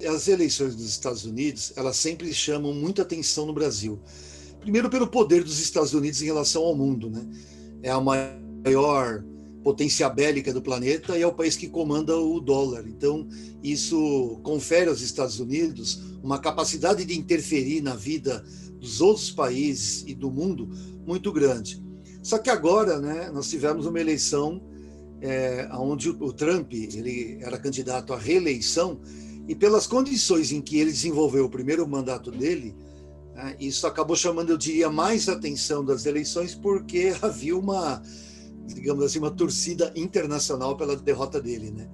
As eleições dos Estados Unidos, elas sempre chamam muita atenção no Brasil. Primeiro pelo poder dos Estados Unidos em relação ao mundo, né? É a maior potência bélica do planeta e é o país que comanda o dólar. Então, isso confere aos Estados Unidos uma capacidade de interferir na vida dos outros países e do mundo muito grande. Só que agora, né, nós tivemos uma eleição onde o Trump ele era candidato à reeleição e pelas condições em que ele desenvolveu o primeiro mandato dele, isso acabou chamando, eu diria, mais atenção das eleições porque havia uma, digamos assim, uma torcida internacional pela derrota dele, né?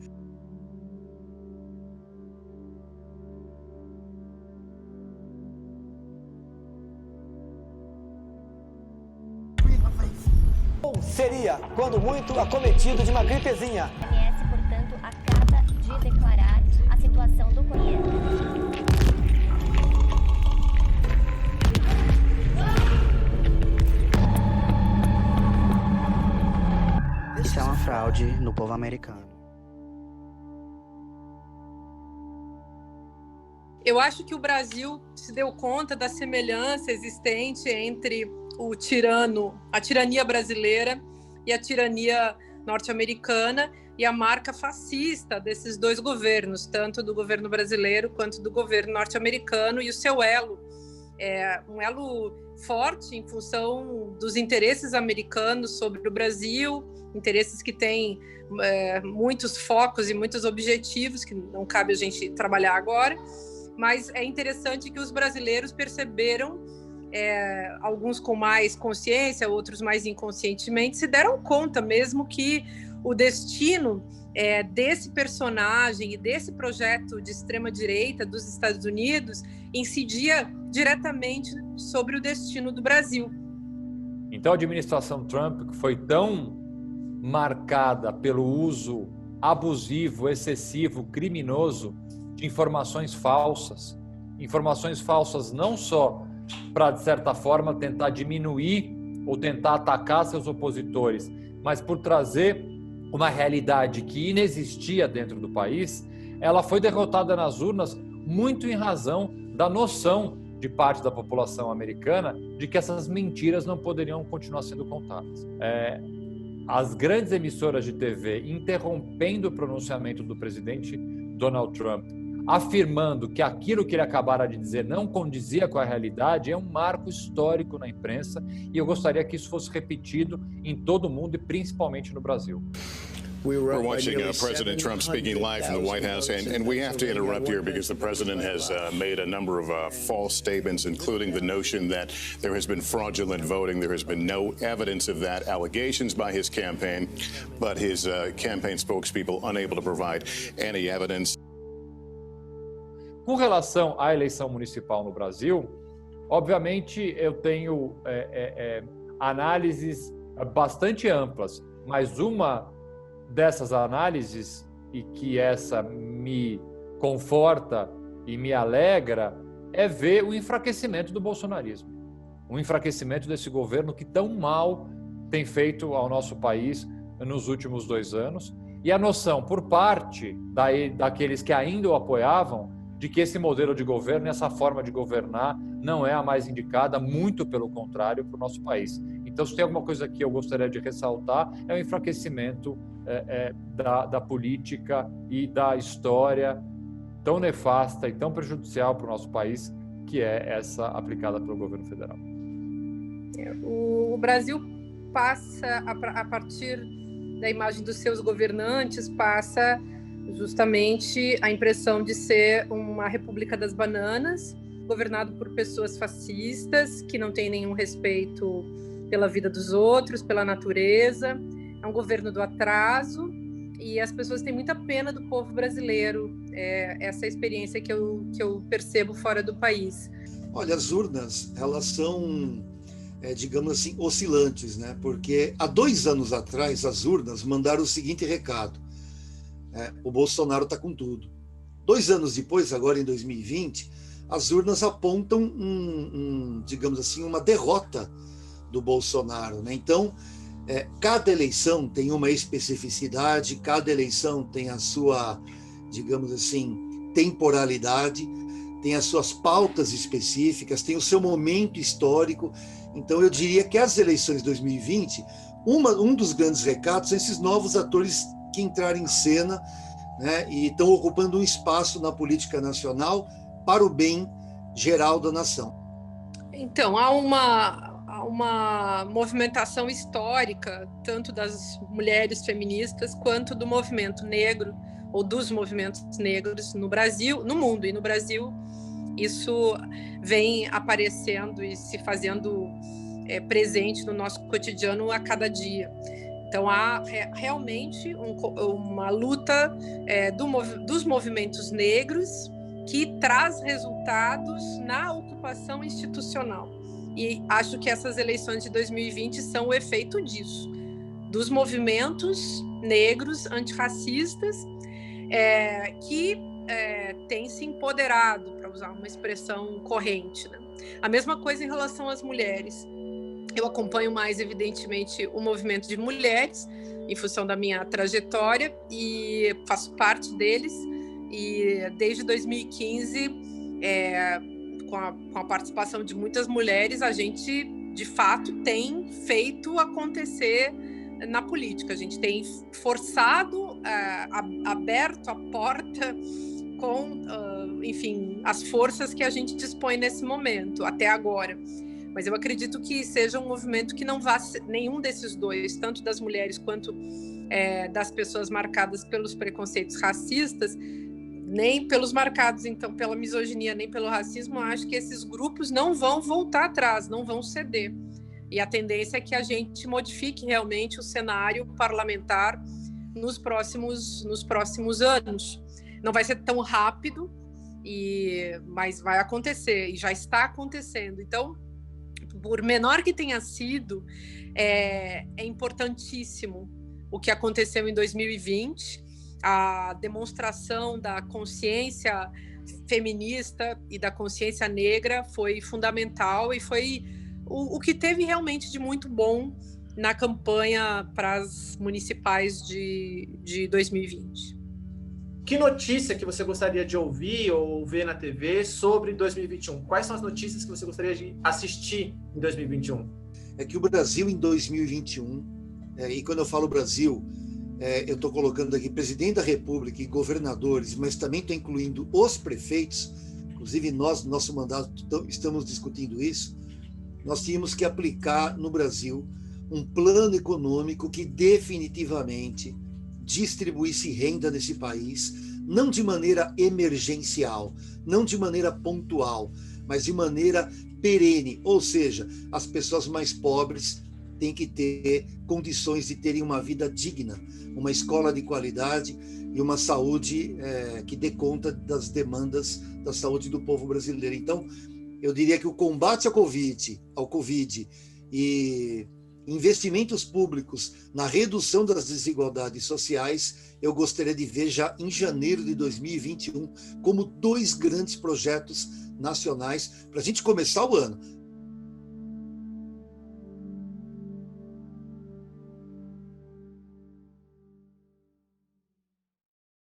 Seria, quando muito, acometido de uma gripezinha. A OMS, portanto, acaba de declarar a situação do Covid. Isso é uma fraude no povo americano. Eu acho que o Brasil se deu conta da semelhança existente entre a tirania brasileira e a tirania norte-americana e a marca fascista desses dois governos, tanto do governo brasileiro quanto do governo norte-americano, e o seu elo. Um elo forte em função dos interesses americanos sobre o Brasil, interesses que têm muitos focos e muitos objetivos que não cabe a gente trabalhar agora, mas é interessante que os brasileiros perceberam, alguns com mais consciência, outros mais inconscientemente, se deram conta mesmo que o destino desse personagem e desse projeto de extrema-direita dos Estados Unidos incidia diretamente sobre o destino do Brasil. Então a administração Trump, que foi tão marcada pelo uso abusivo, excessivo, criminoso de informações falsas não só para, de certa forma, tentar diminuir ou tentar atacar seus opositores, mas por trazer uma realidade que inexistia dentro do país, ela foi derrotada nas urnas muito em razão da noção de parte da população americana de que essas mentiras não poderiam continuar sendo contadas. As grandes emissoras de TV interrompendo o pronunciamento do presidente Donald Trump, afirmando que aquilo que ele acabara de dizer não condizia com a realidade, é um marco histórico na imprensa e eu gostaria que isso fosse repetido em todo o mundo e principalmente no Brasil. We're watching President Trump speaking live from the White House, and we have to interrupt here because the president has made a number of false statements, including the notion that there has been fraudulent voting. There has been no evidence of that. Allegations by his campaign, but his campaign spokespeople unable to provide any evidence. Com relação à eleição municipal no Brasil, obviamente eu tenho análises bastante amplas, mas uma dessas análises, e que essa me conforta e me alegra, é ver o enfraquecimento do bolsonarismo. O enfraquecimento desse governo que tão mal tem feito ao nosso país nos últimos 2 anos, e a noção por parte daqueles que ainda o apoiavam de que esse modelo de governo, essa forma de governar, não é a mais indicada, muito pelo contrário, para o nosso país. Então, se tem alguma coisa que eu gostaria de ressaltar, é o enfraquecimento da política e da história tão nefasta e tão prejudicial para o nosso país, que é essa aplicada pelo governo federal. O Brasil passa, a partir da imagem dos seus governantes, passa justamente a impressão de ser uma república das bananas, governado por pessoas fascistas, que não têm nenhum respeito pela vida dos outros, pela natureza. É um governo do atraso e as pessoas têm muita pena do povo brasileiro. Essa é a experiência que eu percebo fora do país. Olha, as urnas, elas são, digamos assim, oscilantes, né? Porque há 2 anos atrás, as urnas mandaram o seguinte recado: o Bolsonaro está com tudo. 2 anos depois, agora em 2020, as urnas apontam, digamos assim, uma derrota do Bolsonaro, né? Então, cada eleição tem uma especificidade, cada eleição tem a sua, digamos assim, temporalidade, tem as suas pautas específicas, tem o seu momento histórico. Então, eu diria que as eleições de 2020, um dos grandes recados são esses novos atores que entraram em cena, né, e estão ocupando um espaço na política nacional para o bem geral da nação. Então, há uma movimentação histórica, tanto das mulheres feministas quanto do movimento negro, ou dos movimentos negros no Brasil, no mundo. E no Brasil, isso vem aparecendo e se fazendo presente no nosso cotidiano a cada dia. Então, há realmente uma luta dos movimentos negros que traz resultados na ocupação institucional. E acho que essas eleições de 2020 são o efeito disso, dos movimentos negros antirracistas que têm se empoderado, para usar uma expressão corrente, né? A mesma coisa em relação às mulheres. Eu acompanho mais, evidentemente, o movimento de mulheres, em função da minha trajetória, e faço parte deles. E desde 2015, com a participação de muitas mulheres, a gente, de fato, tem feito acontecer na política. A gente tem forçado, aberto a porta com, enfim, as forças que a gente dispõe nesse momento, até agora. Mas eu acredito que seja um movimento que não vá nenhum desses dois, tanto das mulheres quanto das pessoas marcadas pelos preconceitos racistas, nem pelos marcados, então, pela misoginia, nem pelo racismo. Eu acho que esses grupos não vão voltar atrás, não vão ceder. E a tendência é que a gente modifique realmente o cenário parlamentar nos próximos anos. Não vai ser tão rápido, mas vai acontecer, e já está acontecendo. Então, por menor que tenha sido, é importantíssimo o que aconteceu em 2020, a demonstração da consciência feminista e da consciência negra foi fundamental e foi o que teve realmente de muito bom na campanha para as municipais de 2020. Que notícia que você gostaria de ouvir ou ver na TV sobre 2021? Quais são as notícias que você gostaria de assistir em 2021? É que o Brasil em 2021, e quando eu falo Brasil, eu estou colocando aqui presidente da República e governadores, mas também estou incluindo os prefeitos, inclusive nós, no nosso mandato, estamos discutindo isso. Nós tínhamos que aplicar no Brasil um plano econômico que definitivamente distribuísse renda nesse país, não de maneira emergencial, não de maneira pontual, mas de maneira perene, ou seja, as pessoas mais pobres têm que ter condições de terem uma vida digna, uma escola de qualidade e uma saúde que dê conta das demandas da saúde do povo brasileiro. Então, eu diria que o combate ao Covid e investimentos públicos na redução das desigualdades sociais, eu gostaria de ver já em janeiro de 2021 como 2 grandes projetos nacionais para a gente começar o ano.